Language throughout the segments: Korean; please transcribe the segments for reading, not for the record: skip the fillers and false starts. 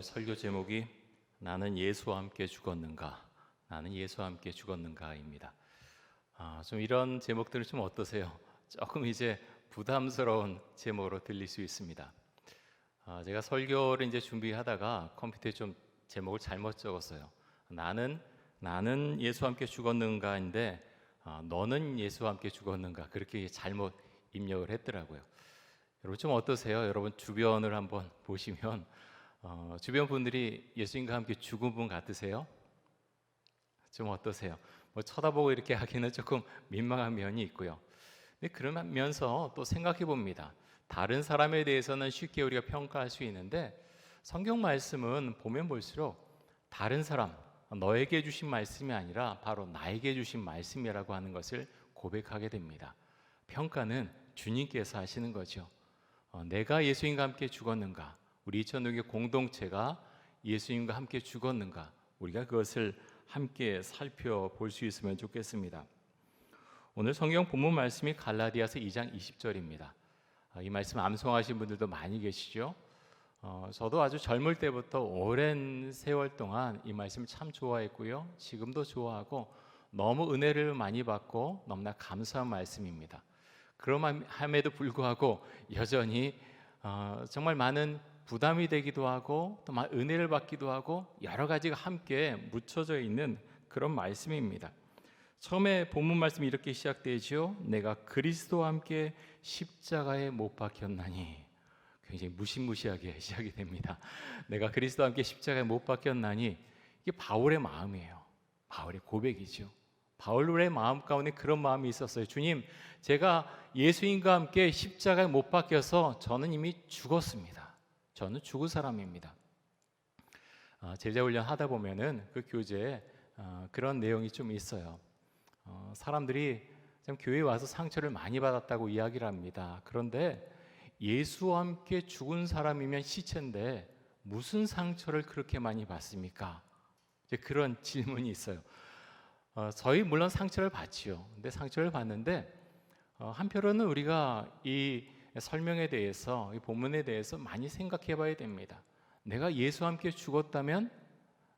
오늘 설교 제목이 나는 예수와 함께 죽었는가, 나는 예수와 함께 죽었는가입니다. 좀 이런 제목들은 좀 어떠세요? 조금 이제 부담스러운 제목으로 들릴 수 있습니다. 제가 설교를 이제 준비하다가 컴퓨터에 좀 제목을 잘못 적었어요. 나는 예수와 함께 죽었는가인데 너는 예수와 함께 죽었는가, 그렇게 잘못 입력을 했더라고요. 여러분 좀 어떠세요? 여러분 주변을 한번 보시면 주변 분들이 예수님과 함께 죽은 분 같으세요? 좀 어떠세요? 뭐 쳐다보고 이렇게 하기는 조금 민망한 면이 있고요. 근데 그러면서 또 생각해 봅니다. 다른 사람에 대해서는 쉽게 우리가 평가할 수 있는데 성경 말씀은 보면 볼수록 다른 사람, 너에게 주신 말씀이 아니라 바로 나에게 주신 말씀이라고 하는 것을 고백하게 됩니다. 평가는 주님께서 하시는 거죠. 내가 예수님과 함께 죽었는가? 우리 이천누교 공동체가 예수님과 함께 죽었는가? 우리가 그것을 함께 살펴볼 수 있으면 좋겠습니다. 오늘 성경 본문 말씀이 갈라디아서 2장 20절입니다. 이 말씀 암송하신 분들도 많이 계시죠? 저도 아주 젊을 때부터 오랜 세월 동안 이 말씀 참 좋아했고요. 지금도 좋아하고 너무 은혜를 많이 받고 너무나 감사한 말씀입니다. 그럼에도 불구하고 여전히 정말 많은 부담이 되기도 하고 또 은혜를 받기도 하고 여러 가지가 함께 묻혀져 있는 그런 말씀입니다. 처음에 본문 말씀이 이렇게 시작되지요. 내가 그리스도와 함께 십자가에 못 박혔나니. 굉장히 무시무시하게 시작이 됩니다. 내가 그리스도와 함께 십자가에 못 박혔나니. 이게 바울의 마음이에요. 바울의 고백이죠. 바울의 마음 가운데 그런 마음이 있었어요. 주님, 제가 예수님과 함께 십자가에 못 박혀서 저는 이미 죽었습니다. 저는 죽은 사람입니다. 제자 훈련 하다 보면은 그 교재에 그런 내용이 좀 있어요. 사람들이 참 교회에 와서 상처를 많이 받았다고 이야기를 합니다. 그런데 예수와 함께 죽은 사람이면 시체인데 무슨 상처를 그렇게 많이 받습니까? 이제 그런 질문이 있어요. 저희 물론 상처를 받지요. 근데 상처를 받는데 한편으로는 우리가 이 설명에 대해서, 이 본문에 대해서 많이 생각해 봐야 됩니다. 내가 예수와 함께 죽었다면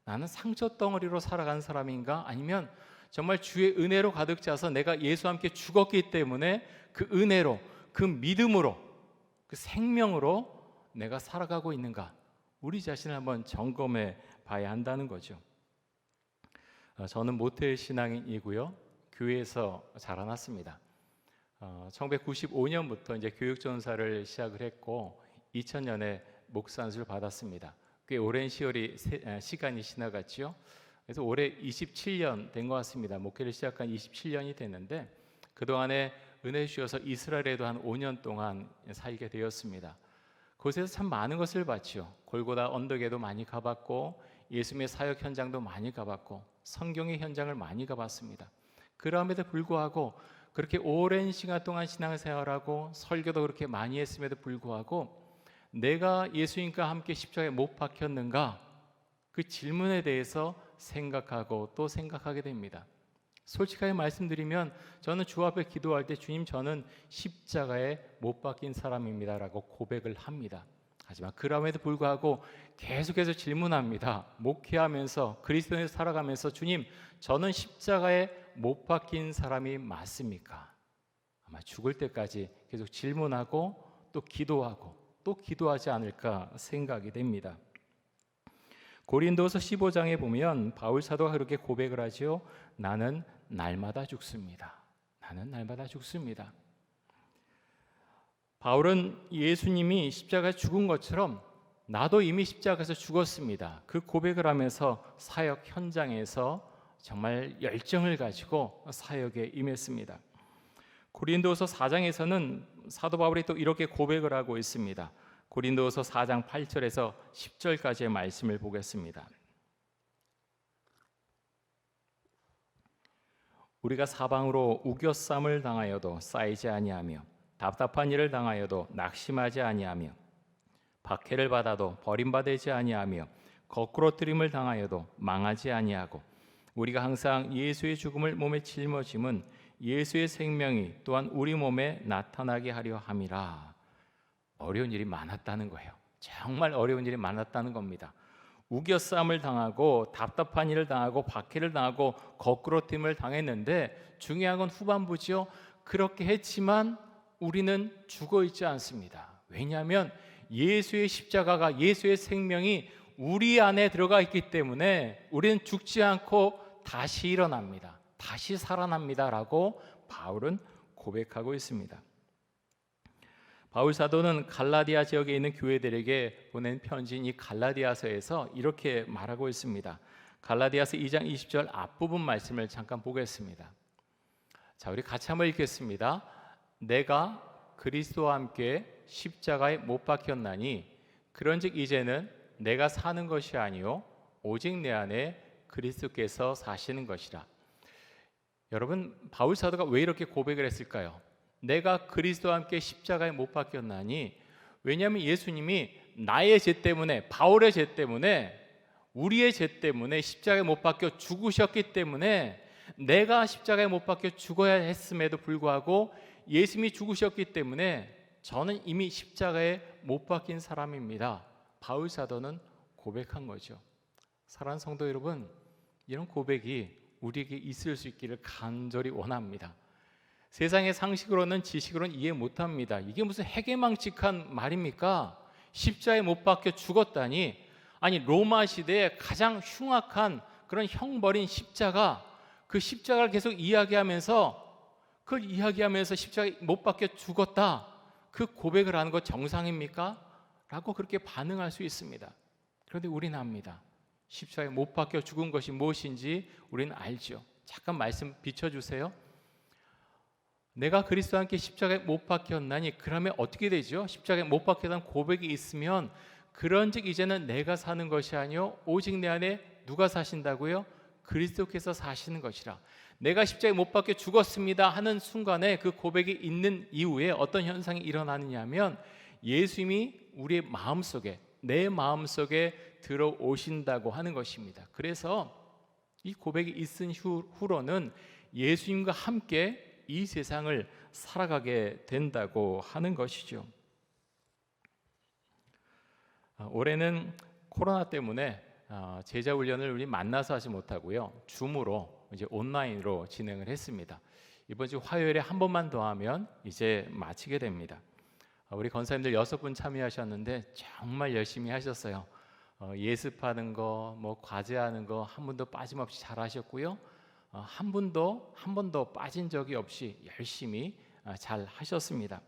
나는 상처 덩어리로 살아간 사람인가? 아니면 정말 주의 은혜로 가득 차서 내가 예수와 함께 죽었기 때문에 그 은혜로, 그 믿음으로, 그 생명으로 내가 살아가고 있는가? 우리 자신을 한번 점검해 봐야 한다는 거죠. 저는 모태 신앙인이고요. 교회에서 자라났습니다. 1995년부터 이제 교육전사를 시작을 했고 2000년에 목사 안수를 받았습니다. 꽤 오랜 시간이 지나갔죠. 그래서 올해 27년 된 것 같습니다. 목회를 시작한 27년이 됐는데 그동안에 은혜 주셔서 이스라엘에도 한 5년 동안 살게 되었습니다. 그곳에서 참 많은 것을 봤죠. 골고다 언덕에도 많이 가봤고 예수님의 사역 현장도 많이 가봤고 성경의 현장을 많이 가봤습니다. 그럼에도 불구하고 그렇게 오랜 시간 동안 신앙생활하고 설교도 그렇게 많이 했음에도 불구하고 내가 예수님과 함께 십자가에 못 박혔는가? 그 질문에 대해서 생각하고 또 생각하게 됩니다. 솔직하게 말씀드리면 저는 주 앞에 기도할 때 주님, 저는 십자가에 못 박힌 사람입니다라고 고백을 합니다. 하지만 그럼에도 불구하고 계속해서 질문합니다. 목회하면서 그리스도인으로 살아가면서 주님, 저는 십자가에 못 박힌 사람이 맞습니까? 아마 죽을 때까지 계속 질문하고 또 기도하고 또 기도하지 않을까 생각이 됩니다. 고린도서 15장에 보면 바울 사도가 그렇게 고백을 하죠. 나는 날마다 죽습니다. 나는 날마다 죽습니다. 바울은 예수님이 십자가에 죽은 것처럼 나도 이미 십자가에서 죽었습니다. 그 고백을 하면서 사역 현장에서 정말 열정을 가지고 사역에 임했습니다. 고린도서 4장에서는 사도 바울이 또 이렇게 고백을 하고 있습니다. 고린도서 4장 8절에서 10절까지의 말씀을 보겠습니다. 우리가 사방으로 우겨쌈을 당하여도 쌓이지 아니하며 답답한 일을 당하여도 낙심하지 아니하며 박해를 받아도 버림받지 아니하며 거꾸로뜨림을 당하여도 망하지 아니하고 우리가 항상 예수의 죽음을 몸에 짊어짐은 예수의 생명이 또한 우리 몸에 나타나게 하려 함이라. 어려운 일이 많았다는 거예요. 정말 어려운 일이 많았다는 겁니다. 우겨싸움을 당하고 답답한 일을 당하고 박해를 당하고 거꾸로짐을 당했는데 중요한 건 후반부죠. 그렇게 했지만 우리는 죽어 있지 않습니다. 왜냐하면 예수의 십자가가, 예수의 생명이 우리 안에 들어가 있기 때문에 우리는 죽지 않고 다시 일어납니다. 다시 살아납니다라고 바울은 고백하고 있습니다. 바울 사도는 갈라디아 지역에 있는 교회들에게 보낸 편지인 이 갈라디아서에서 이렇게 말하고 있습니다. 갈라디아서 2장 20절 앞부분 말씀을 잠깐 보겠습니다. 자, 우리 같이 한번 읽겠습니다. 내가 그리스도와 함께 십자가에 못 박혔나니 그런즉 이제는 내가 사는 것이 아니요 오직 내 안에 그리스도께서 사시는 것이라. 여러분, 바울 사도가 왜 이렇게 고백을 했을까요? 내가 그리스도와 함께 십자가에 못 박혔나니, 왜냐하면 예수님이 나의 죄 때문에, 바울의 죄 때문에, 우리의 죄 때문에 십자가에 못 박혀 죽으셨기 때문에 내가 십자가에 못 박혀 죽어야 했음에도 불구하고 예수님이 죽으셨기 때문에 저는 이미 십자가에 못 박힌 사람입니다. 바울 사도는 고백한 거죠. 사랑하는 성도 여러분, 이런 고백이 우리에게 있을 수 있기를 간절히 원합니다. 세상의 상식으로는, 지식으로는 이해 못합니다. 이게 무슨 해괴망측한 말입니까? 십자가에 못 박혀 죽었다니. 아니, 로마 시대에 가장 흉악한 그런 형벌인 십자가, 그 십자가를 계속 이야기하면서, 그걸 이야기하면서 십자가에 못 박혀 죽었다, 그 고백을 하는 것 정상입니까? 라고 그렇게 반응할 수 있습니다. 그런데 우리는 압니다. 십자가에 못 박혀 죽은 것이 무엇인지 우리는 알죠. 잠깐 말씀 비춰주세요. 내가 그리스도와 함께 십자가에 못 박혔나니, 그러면 어떻게 되죠? 십자가에 못 박혔다는 고백이 있으면 그런즉 이제는 내가 사는 것이 아니요 오직 내 안에 누가 사신다고요? 그리스도께서 사시는 것이라. 내가 십자가에 못 박혀 죽었습니다 하는 순간에 그 고백이 있는 이후에 어떤 현상이 일어나느냐 하면 예수님이 우리의 마음속에, 내 마음속에 들어오신다고 하는 것입니다. 그래서 이 고백이 있은 후로는 예수님과 함께 이 세상을 살아가게 된다고 하는 것이죠. 올해는 코로나 때문에 제자 훈련을 우리 만나서 하지 못하고요, 줌으로 이제 온라인으로 진행을 했습니다. 이번 주 화요일에 한 번만 더 하면 이제 마치게 됩니다. 우리 권사님들 6분 참여하셨는데 정말 열심히 하셨어요. 예습하는 거, 뭐 과제하는 거 한 분도 빠짐없이 잘 하셨고요. 한 번도 빠진 적이 없이 열심히 잘 하셨습니다.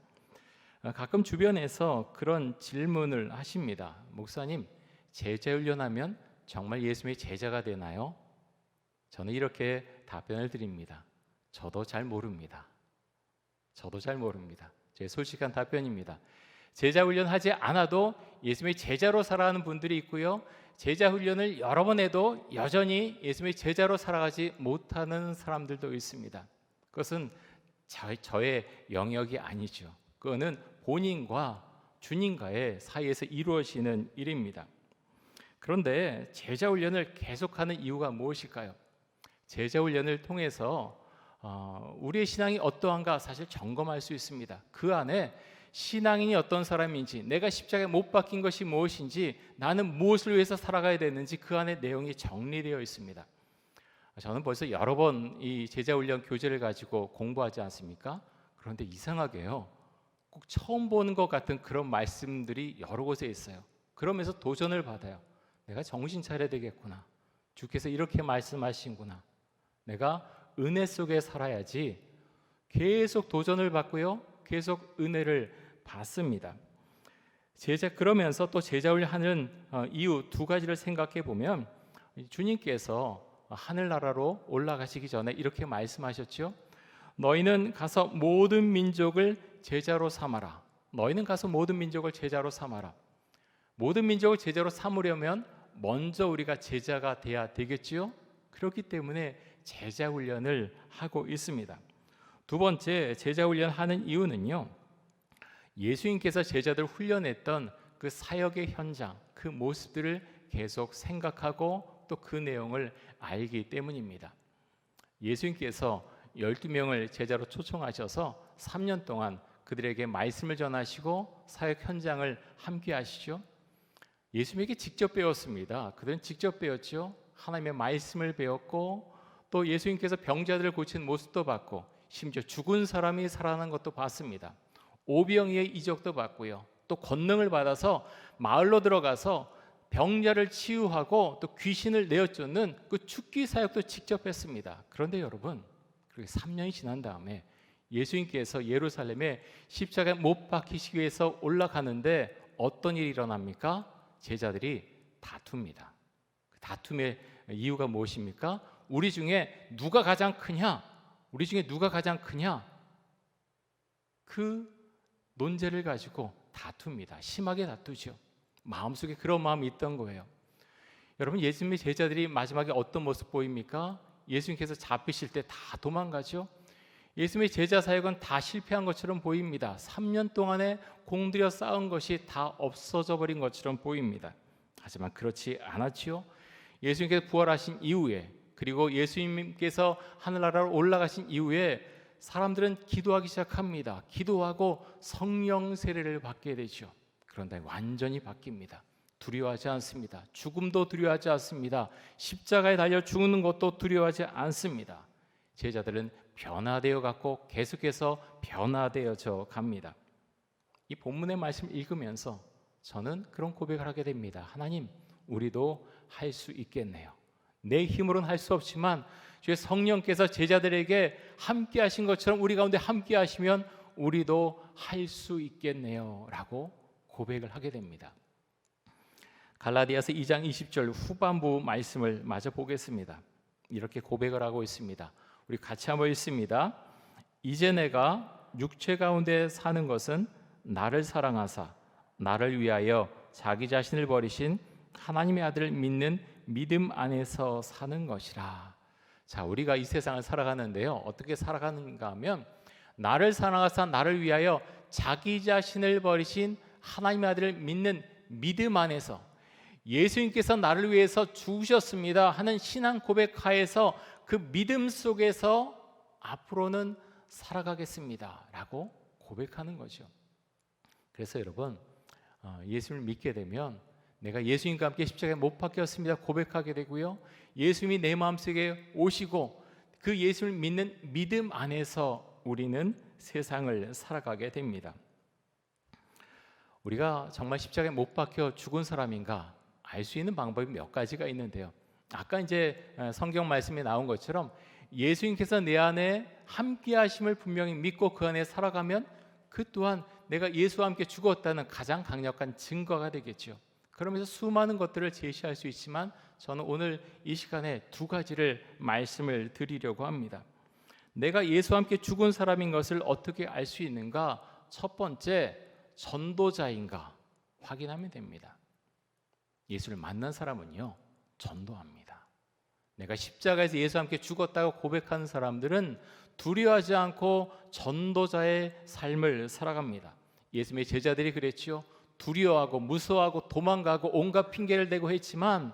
가끔 주변에서 그런 질문을 하십니다. 목사님, 제자 훈련하면 정말 예수님의 제자가 되나요? 저는 이렇게 답변을 드립니다. 저도 잘 모릅니다. 제 솔직한 답변입니다. 제자 훈련하지 않아도 예수님의 제자로 살아가는 분들이 있고요, 제자 훈련을 여러 번 해도 여전히 예수님의 제자로 살아가지 못하는 사람들도 있습니다. 그것은 저의 영역이 아니죠. 그거는 본인과 주님과의 사이에서 이루어지는 일입니다. 그런데 제자 훈련을 계속하는 이유가 무엇일까요? 제자 훈련을 통해서 우리의 신앙이 어떠한가 사실 점검할 수 있습니다. 그 안에 신앙인이 어떤 사람인지, 내가 십자가에 못 박힌 것이 무엇인지, 나는 무엇을 위해서 살아가야 되는지 그 안에 내용이 정리되어 있습니다. 저는 벌써 여러 번 이 제자훈련 교재를 가지고 공부하지 않습니까? 그런데 이상하게요, 꼭 처음 보는 것 같은 그런 말씀들이 여러 곳에 있어요. 그러면서 도전을 받아요. 내가 정신 차려야 되겠구나. 주께서 이렇게 말씀하신구나. 내가 은혜 속에 살아야지. 계속 도전을 받고요, 계속 은혜를 받습니다. 그러면서 또 제자훈련하는 이유 두 가지를 생각해 보면, 주님께서 하늘나라로 올라가시기 전에 이렇게 말씀하셨죠. 너희는 가서 모든 민족을 제자로 삼아라. 너희는 가서 모든 민족을 제자로 삼아라. 모든 민족을 제자로 삼으려면 먼저 우리가 제자가 돼야 되겠지요. 그렇기 때문에 제자훈련을 하고 있습니다. 두 번째, 제자훈련하는 이유는요, 예수님께서 제자들 훈련했던 그 사역의 현장, 그 모습들을 계속 생각하고 또 그 내용을 알기 때문입니다. 예수님께서 12명을 제자로 초청하셔서 3년 동안 그들에게 말씀을 전하시고 사역 현장을 함께 하시죠. 예수님에게 직접 배웠습니다. 그들은 직접 배웠죠. 하나님의 말씀을 배웠고 또 예수님께서 병자들을 고친 모습도 봤고 심지어 죽은 사람이 살아난 것도 봤습니다. 오병이의 이적도 봤고요. 또 권능을 받아서 마을로 들어가서 병자를 치유하고 또 귀신을 내어쫓는 그 축기 사역도 직접 했습니다. 그런데 여러분, 그렇게 3년이 지난 다음에 예수님께서 예루살렘에 십자가에 못 박히시기 위해서 올라가는데 어떤 일이 일어납니까? 제자들이 다툽니다. 그 다툼의 이유가 무엇입니까? 우리 중에 누가 가장 크냐? 우리 중에 누가 가장 크냐? 그 논제를 가지고 다툽니다. 심하게 다투죠. 마음속에 그런 마음이 있던 거예요. 여러분, 예수님의 제자들이 마지막에 어떤 모습 보입니까? 예수님께서 잡히실 때 다 도망가죠. 예수님의 제자 사역은 다 실패한 것처럼 보입니다. 3년 동안에 공들여 쌓은 것이 다 없어져 버린 것처럼 보입니다. 하지만 그렇지 않았지요. 예수님께서 부활하신 이후에, 그리고 예수님께서 하늘나라로 올라가신 이후에 사람들은 기도하기 시작합니다. 기도하고 성령 세례를 받게 되죠. 그런데 완전히 바뀝니다. 두려워하지 않습니다. 죽음도 두려워하지 않습니다. 십자가에 달려 죽는 것도 두려워하지 않습니다. 제자들은 변화되어 갔고 계속해서 변화되어져 갑니다. 이 본문의 말씀을 읽으면서 저는 그런 고백을 하게 됩니다. 하나님, 우리도 할 수 있겠네요. 내 힘으로는 할 수 없지만 주의 성령께서 제자들에게 함께 하신 것처럼 우리 가운데 함께 하시면 우리도 할 수 있겠네요 라고 고백을 하게 됩니다. 갈라디아서 2장 20절 후반부 말씀을 마저 보겠습니다. 이렇게 고백을 하고 있습니다. 우리 같이 한번 읽습니다. 이제 내가 육체 가운데 사는 것은 나를 사랑하사 나를 위하여 자기 자신을 버리신 하나님의 아들을 믿는 믿음 안에서 사는 것이라. 자, 우리가 이 세상을 살아가는데요, 어떻게 살아가는가 하면 나를 사랑하사 나를 위하여 자기 자신을 버리신 하나님의 아들을 믿는 믿음 안에서, 예수님께서 나를 위해서 죽으셨습니다 하는 신앙 고백하에서 그 믿음 속에서 앞으로는 살아가겠습니다 라고 고백하는 거죠. 그래서 여러분, 예수님을 믿게 되면 내가 예수님과 함께 십자가에 못 박혔습니다 고백하게 되고요, 예수님이 내 마음속에 오시고 그 예수를 믿는 믿음 안에서 우리는 세상을 살아가게 됩니다. 우리가 정말 십자가에 못 박혀 죽은 사람인가 알 수 있는 방법이 몇 가지가 있는데요, 아까 이제 성경 말씀에 나온 것처럼 예수님께서 내 안에 함께 하심을 분명히 믿고 그 안에 살아가면 그 또한 내가 예수와 함께 죽었다는 가장 강력한 증거가 되겠죠. 그러면서 수많은 것들을 제시할 수 있지만 저는 오늘 이 시간에 두 가지를 말씀을 드리려고 합니다. 내가 예수와 함께 죽은 사람인 것을 어떻게 알 수 있는가? 첫 번째, 전도자인가 확인하면 됩니다. 예수를 만난 사람은요, 전도합니다. 내가 십자가에서 예수와 함께 죽었다고 고백하는 사람들은 두려워하지 않고 전도자의 삶을 살아갑니다. 예수님의 제자들이 그랬지요. 두려워하고 무서워하고 도망가고 온갖 핑계를 대고 했지만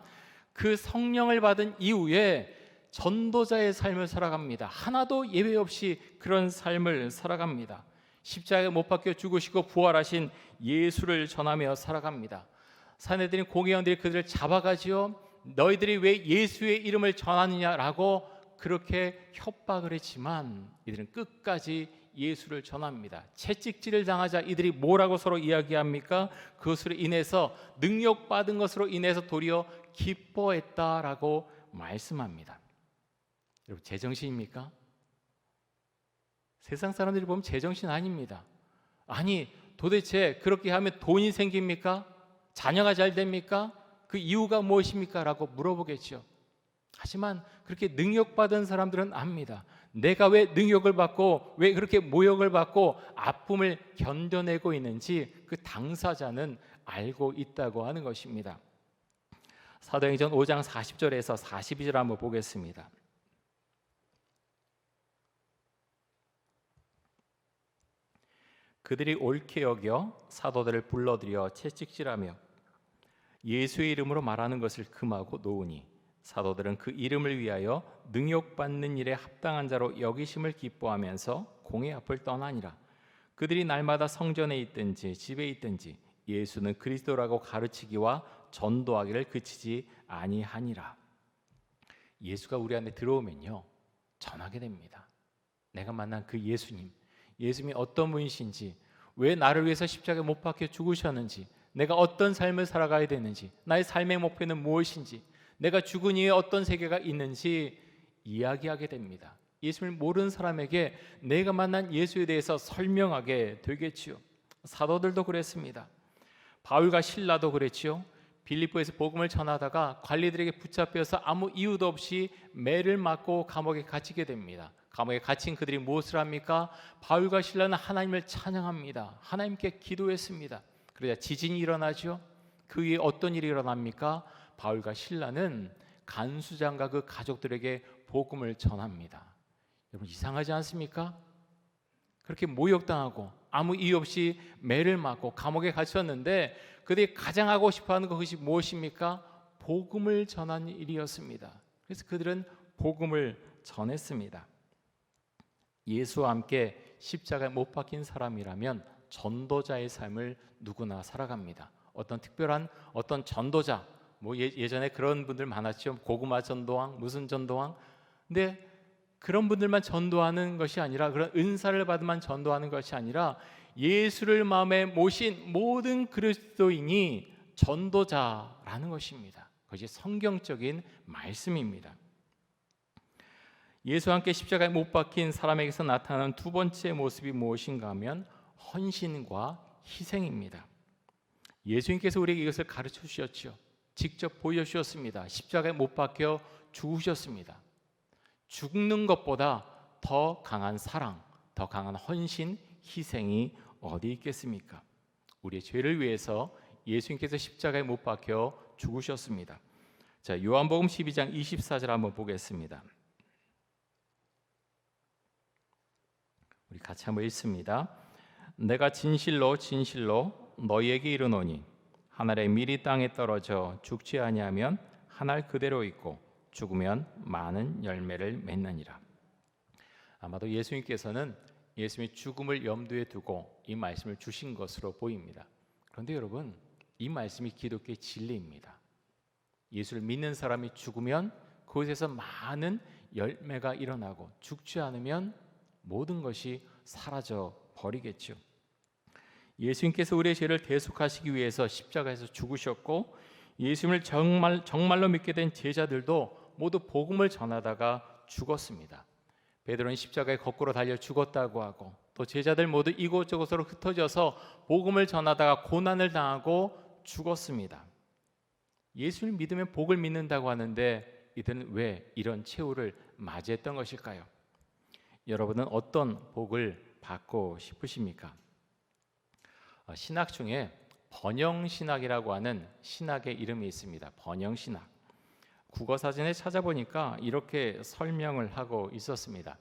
그 성령을 받은 이후에 전도자의 삶을 살아갑니다. 하나도 예외 없이 그런 삶을 살아갑니다. 십자가에 못 박혀 죽으시고 부활하신 예수를 전하며 살아갑니다. 사내들인 공회원들이 그들을 잡아가지요, 너희들이 왜 예수의 이름을 전하느냐라고 그렇게 협박을 했지만 이들은 끝까지 예수를 전합니다. 채찍질을 당하자 이들이 뭐라고 서로 이야기합니까? 그것으로 인해서 능력받은 것으로 인해서 도리어 기뻐했다라고 말씀합니다. 여러분, 제정신입니까? 세상 사람들이 보면 제정신 아닙니다. 아니, 도대체 그렇게 하면 돈이 생깁니까? 자녀가 잘 됩니까? 그 이유가 무엇입니까? 라고 물어보겠죠. 하지만 그렇게 능력받은 사람들은 압니다. 내가 왜 능력을 받고 왜 그렇게 모욕을 받고 아픔을 견뎌내고 있는지 그 당사자는 알고 있다고 하는 것입니다. 사도행전 5장 40절에서 42절 한번 보겠습니다. 그들이 옳게 여겨 사도들을 불러들여 채찍질하며 예수의 이름으로 말하는 것을 금하고 놓으니 사도들은 그 이름을 위하여 능욕받는 일에 합당한 자로 여기심을 기뻐하면서 공회 앞을 떠나니라. 그들이 날마다 성전에 있든지 집에 있든지 예수는 그리스도라고 가르치기와 전도하기를 그치지 아니하니라. 예수가 우리 안에 들어오면요, 전하게 됩니다. 내가 만난 그 예수님이 어떤 분이신지, 왜 나를 위해서 십자가에 못 박혀 죽으셨는지, 내가 어떤 삶을 살아가야 되는지, 나의 삶의 목표는 무엇인지, 내가 죽은 이후에 어떤 세계가 있는지 이야기하게 됩니다. 예수를 모르는 사람에게 내가 만난 예수에 대해서 설명하게 되겠지요. 사도들도 그랬습니다. 바울과 실라도 그랬지요. 빌립보에서 복음을 전하다가 관리들에게 붙잡혀서 아무 이유도 없이 매를 맞고 감옥에 갇히게 됩니다. 감옥에 갇힌 그들이 무엇을 합니까? 바울과 실라는 하나님을 찬양합니다. 하나님께 기도했습니다. 그러자 지진이 일어나죠. 그 위에 어떤 일이 일어납니까? 바울과 실라는 간수장과 그 가족들에게 복음을 전합니다. 여러분, 이상하지 않습니까? 그렇게 모욕당하고 아무 이유 없이 매를 맞고 감옥에 갇혔는데 그들이 가장 하고 싶어하는 것이 무엇입니까? 복음을 전하는 일이었습니다. 그래서 그들은 복음을 전했습니다. 예수와 함께 십자가에 못 박힌 사람이라면 전도자의 삶을 누구나 살아갑니다. 어떤 특별한 어떤 전도자, 예전에 그런 분들 많았죠. 고구마 전도왕, 무슨 전도왕. 근데 그런 분들만 전도하는 것이 아니라, 그런 은사를 받으만 전도하는 것이 아니라 예수를 마음에 모신 모든 그리스도인이 전도자라는 것입니다. 그것이 성경적인 말씀입니다. 예수와 함께 십자가에 못 박힌 사람에게서 나타나는 두 번째 모습이 무엇인가 하면 헌신과 희생입니다. 예수님께서 우리에게 이것을 가르쳐 주셨죠. 직접 보여주셨습니다. 십자가에 못 박혀 죽으셨습니다. 죽는 것보다 더 강한 사랑, 더 강한 헌신, 희생이 어디 있겠습니까? 우리의 죄를 위해서 예수님께서 십자가에 못 박혀 죽으셨습니다. 자, 요한복음 12장 24절 한번 보겠습니다. 우리 같이 한번 읽습니다. 내가 진실로 진실로 너희에게 이르노니 한 알의 밀이 땅에 떨어져 죽지 아니하면 한 알 그대로 있고 죽으면 많은 열매를 맺느니라. 아마도 예수님께서는 예수님의 죽음을 염두에 두고 이 말씀을 주신 것으로 보입니다. 그런데 여러분, 이 말씀이 기독교의 진리입니다. 예수를 믿는 사람이 죽으면 그곳에서 많은 열매가 일어나고 죽지 않으면 모든 것이 사라져 버리겠죠. 예수님께서 우리의 죄를 대속하시기 위해서 십자가에서 죽으셨고, 예수님을 정말로 믿게 된 제자들도 모두 복음을 전하다가 죽었습니다. 베드로는 십자가에 거꾸로 달려 죽었다고 하고, 또 제자들 모두 이곳저곳으로 흩어져서 복음을 전하다가 고난을 당하고 죽었습니다. 예수를 믿으면 복을 믿는다고 하는데 이들은 왜 이런 최후를 맞이했던 것일까요? 여러분은 어떤 복을 받고 싶으십니까? 신학 중에 번영신학이라고 하는 신학의 이름이 있습니다. 번영신학. 국어사전에 찾아보니까 이렇게 설명을 하고 있었습니다.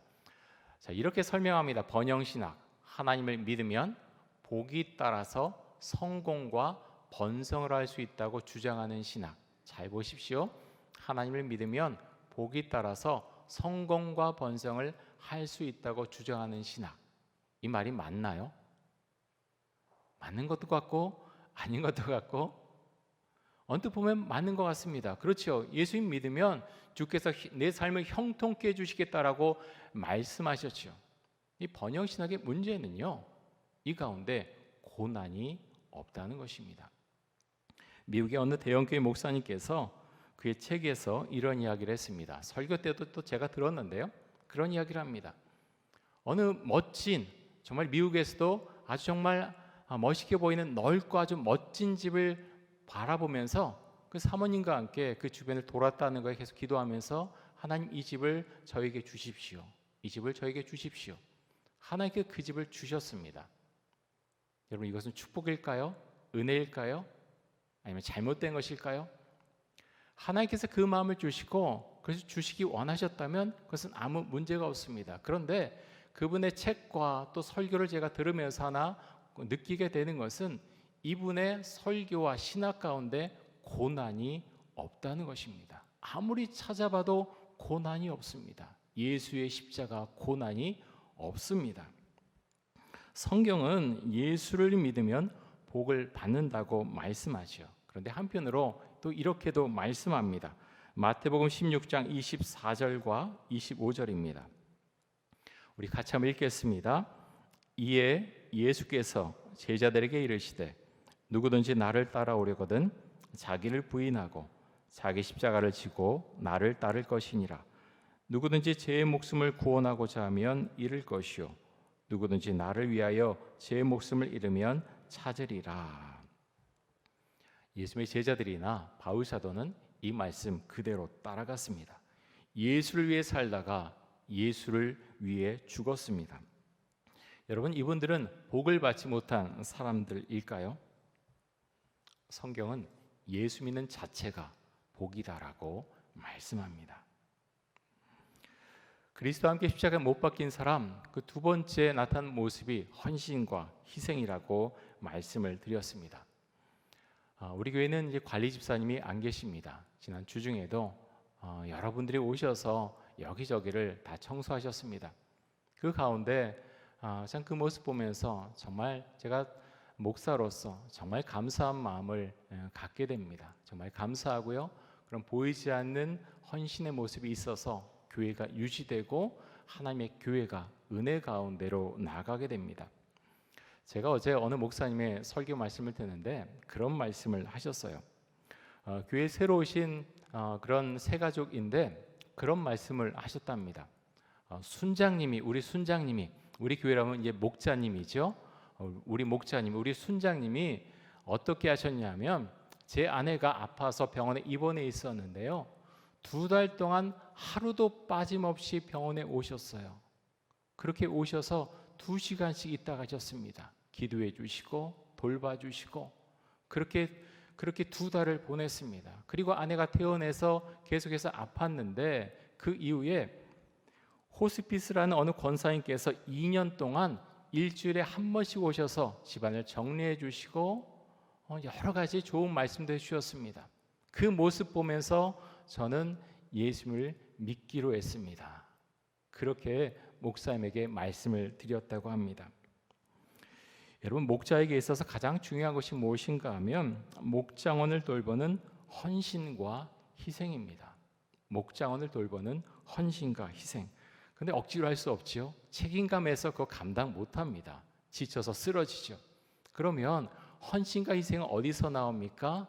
자, 이렇게 설명합니다. 번영신학. 하나님을 믿으면 복이 따라서 성공과 번성을 할 수 있다고 주장하는 신학. 잘 보십시오. 하나님을 믿으면 복이 따라서 성공과 번성을 할 수 있다고 주장하는 신학. 이 말이 맞나요? 맞는 것도 같고 아닌 것도 같고, 언뜻 보면 맞는 것 같습니다. 그렇죠. 예수님 믿으면 주께서 내 삶을 형통케 해주시겠다라고 말씀하셨죠. 이 번영신학의 문제는요, 이 가운데 고난이 없다는 것입니다. 미국의 어느 대형교회 목사님께서 그의 책에서 이런 이야기를 했습니다. 설교 때도 또 제가 들었는데요, 그런 이야기를 합니다. 어느 멋진, 정말 미국에서도 아주 정말 멋있게 보이는 넓고 아주 멋진 집을 바라보면서 그 사모님과 함께 그 주변을 돌았다는 거에 계속 기도하면서, 하나님, 이 집을 저에게 주십시오. 이 집을 저에게 주십시오. 하나님께 그 집을 주셨습니다. 여러분, 이것은 축복일까요? 은혜일까요? 아니면 잘못된 것일까요? 하나님께서 그 마음을 주시고 그래서 주시기 원하셨다면 그것은 아무 문제가 없습니다. 그런데 그분의 책과 또 설교를 제가 들으면서 하나 느끼게 되는 것은 이분의 설교와 신학 가운데 고난이 없다는 것입니다. 아무리 찾아봐도 고난이 없습니다. 예수의 십자가 고난이 없습니다. 성경은 예수를 믿으면 복을 받는다고 말씀하죠. 그런데 한편으로 또 이렇게도 말씀합니다. 마태복음 16장 24절과 25절입니다. 우리 같이 한번 읽겠습니다. 이에 예수께서 제자들에게 이르시되 누구든지 나를 따라오려거든 자기를 부인하고 자기 십자가를 지고 나를 따를 것이니라. 누구든지 제 목숨을 구원하고자 하면 잃을 것이요 누구든지 나를 위하여 제 목숨을 잃으면 찾으리라. 예수님의 제자들이나 바울 사도는 이 말씀 그대로 따라갔습니다. 예수를 위해 살다가 예수를 위해 죽었습니다. 여러분, 이분들은 복을 받지 못한 사람들일까요? 성경은 예수 믿는 자체가 복이다라고 말씀합니다. 그리스도와 함께 십자가에 못 박힌 사람, 그 두 번째 나타난 모습이 헌신과 희생이라고 말씀을 드렸습니다. 우리 교회는 이제 관리 집사님이 안 계십니다. 지난 주중에도 여러분들이 오셔서 여기저기를 다 청소하셨습니다. 그 가운데 참 그 모습 보면서 정말 제가 목사로서 정말 감사한 마음을 갖게 됩니다. 정말 감사하고요. 그런 보이지 않는 헌신의 모습이 있어서 교회가 유지되고 하나님의 교회가 은혜 가운데로 나가게 됩니다. 제가 어제 어느 목사님의 설교 말씀을 듣는데 그런 말씀을 하셨어요. 교회 새로 오신 그런 새 가족인데 그런 말씀을 하셨답니다. 우리 순장님이 우리 교회라면 이제 목자님이죠. 우리 목자님, 우리 순장님이 어떻게 하셨냐면 제 아내가 아파서 병원에 입원해 있었는데요. 2달 동안 하루도 빠짐없이 병원에 오셨어요. 그렇게 오셔서 2시간씩 있다 가셨습니다. 기도해 주시고 돌봐주시고 그렇게 2달을 보냈습니다. 그리고 아내가 퇴원해서 계속해서 아팠는데 그 이후에 호스피스라는 어느 권사님께서 2년 동안 일주일에 한 번씩 오셔서 집안을 정리해 주시고 여러 가지 좋은 말씀도 해주셨습니다. 그 모습 보면서 저는 예수님을 믿기로 했습니다. 그렇게 목사님에게 말씀을 드렸다고 합니다. 여러분, 목자에게 있어서 가장 중요한 것이 무엇인가 하면 목장원을 돌보는 헌신과 희생입니다. 목장원을 돌보는 헌신과 희생. 근데 억지로 할 수 없지요. 책임감에서 그거 감당 못합니다. 지쳐서 쓰러지죠. 그러면 헌신과 희생은 어디서 나옵니까?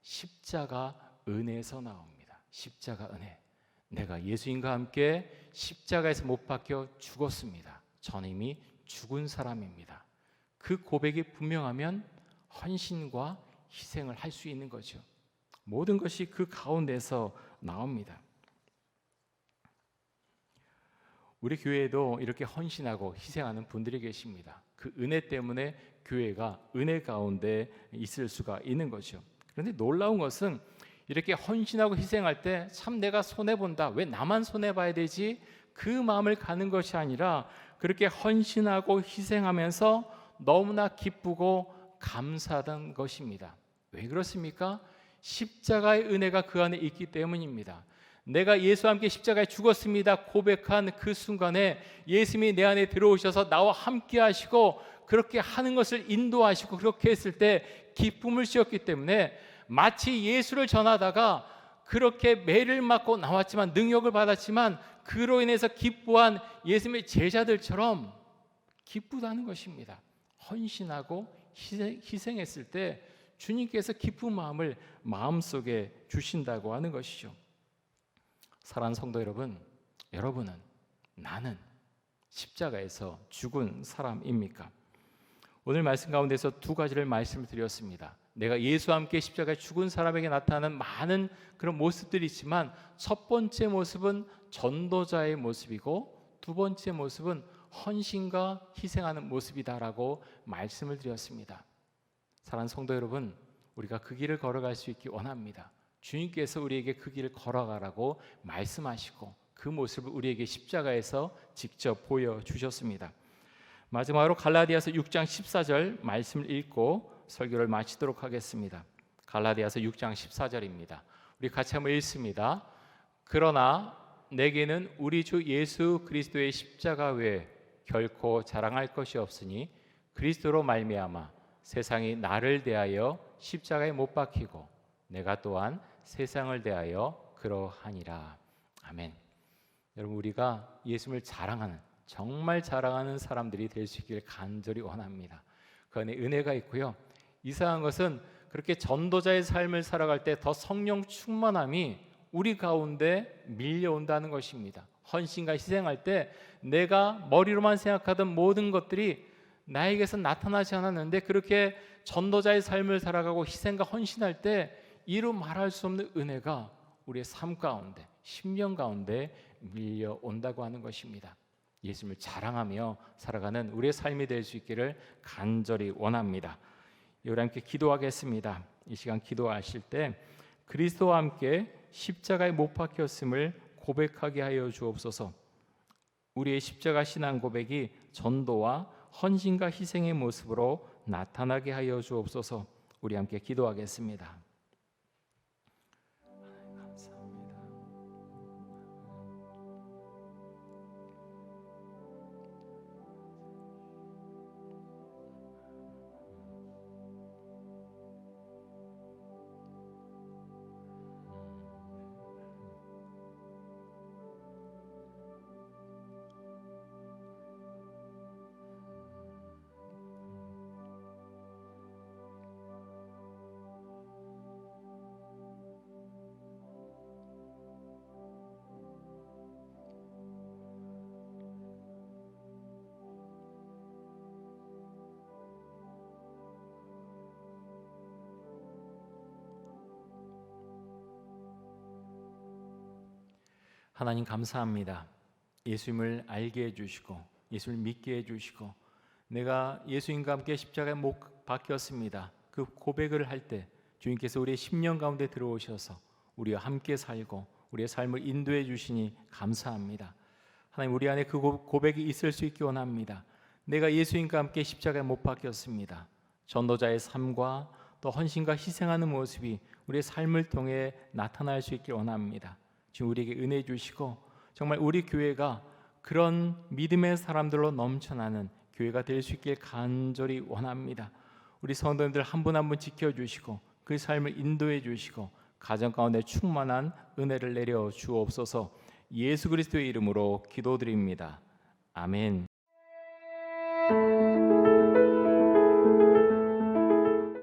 십자가 은혜에서 나옵니다. 십자가 은혜. 내가 예수님과 함께 십자가에서 못 박혀 죽었습니다. 저는 이미 죽은 사람입니다. 그 고백이 분명하면 헌신과 희생을 할 수 있는 거죠. 모든 것이 그 가운데서 나옵니다. 우리 교회에도 이렇게 헌신하고 희생하는 분들이 계십니다. 그 은혜 때문에 교회가 은혜 가운데 있을 수가 있는 거죠. 그런데 놀라운 것은 이렇게 헌신하고 희생할 때 참 내가 손해본다, 왜 나만 손해봐야 되지? 그 마음을 가는 것이 아니라 그렇게 헌신하고 희생하면서 너무나 기쁘고 감사하던 것입니다. 왜 그렇습니까? 십자가의 은혜가 그 안에 있기 때문입니다. 내가 예수와 함께 십자가에 죽었습니다 고백한 그 순간에 예수님이 내 안에 들어오셔서 나와 함께 하시고 그렇게 하는 것을 인도하시고 그렇게 했을 때 기쁨을 주었기 때문에 마치 예수를 전하다가 그렇게 매를 맞고 나왔지만 능력을 받았지만 그로 인해서 기뻐한 예수님의 제자들처럼 기쁘다는 것입니다. 헌신하고 희생했을 때 주님께서 기쁜 마음을 마음속에 주신다고 하는 것이죠. 사랑하는 성도 여러분, 여러분은 나는 십자가에서 죽은 사람입니까? 오늘 말씀 가운데서 두 가지를 말씀을 드렸습니다. 내가 예수와 함께 십자가에 죽은 사람에게 나타나는 많은 그런 모습들이 있지만 첫 번째 모습은 전도자의 모습이고 두 번째 모습은 헌신과 희생하는 모습이다라고 말씀을 드렸습니다. 사랑하는 성도 여러분, 우리가 그 길을 걸어갈 수 있기 원합니다. 주님께서 우리에게 그 길을 걸어가라고 말씀하시고 그 모습을 우리에게 십자가에서 직접 보여주셨습니다. 마지막으로 갈라디아서 6장 14절 말씀을 읽고 설교를 마치도록 하겠습니다. 갈라디아서 6장 14절입니다. 우리 같이 한번 읽습니다. 그러나 내게는 우리 주 예수 그리스도의 십자가 외에 결코 자랑할 것이 없으니 그리스도로 말미암아 세상이 나를 대하여 십자가에 못 박히고 내가 또한 세상을 대하여 그러하니라. 아멘. 여러분, 우리가 예수님을 자랑하는, 정말 자랑하는 사람들이 될 수 있기를 간절히 원합니다. 그 안에 은혜가 있고요. 이상한 것은 그렇게 전도자의 삶을 살아갈 때 더 성령 충만함이 우리 가운데 밀려온다는 것입니다. 헌신과 희생할 때 내가 머리로만 생각하던 모든 것들이 나에게서 나타나지 않았는데, 그렇게 전도자의 삶을 살아가고 희생과 헌신할 때 이루 말할 수 없는 은혜가 우리의 삶 가운데, 심령 가운데 밀려온다고 하는 것입니다. 예수님을 자랑하며 살아가는 우리의 삶이 될 수 있기를 간절히 원합니다. 우리 함께 기도하겠습니다. 이 시간 기도하실 때 그리스도와 함께 십자가에 못 박혔음을 고백하게 하여 주옵소서. 우리의 십자가 신앙 고백이 전도와 헌신과 희생의 모습으로 나타나게 하여 주옵소서. 우리 함께 기도하겠습니다. 감사합니다. 하나님 감사합니다. 예수님을 알게 해주시고 예수님을 믿게 해주시고 내가 예수님과 함께 십자가에 못 박혔습니다. 그 고백을 할 때 주님께서 우리의 심령 가운데 들어오셔서 우리와 함께 살고 우리의 삶을 인도해 주시니 감사합니다. 하나님, 우리 안에 그 고백이 있을 수 있기 원합니다. 내가 예수님과 함께 십자가에 못 박혔습니다. 전도자의 삶과 또 헌신과 희생하는 모습이 우리의 삶을 통해 나타날 수 있길 원합니다. 지금 우리에게 은혜 주시고 정말 우리 교회가 그런 믿음의 사람들로 넘쳐나는 교회가 될 수 있길 간절히 원합니다. 우리 성도님들 한 분 한 분 지켜주시고 그 삶을 인도해 주시고 가정 가운데 충만한 은혜를 내려 주옵소서. 예수 그리스도의 이름으로 기도드립니다. 아멘.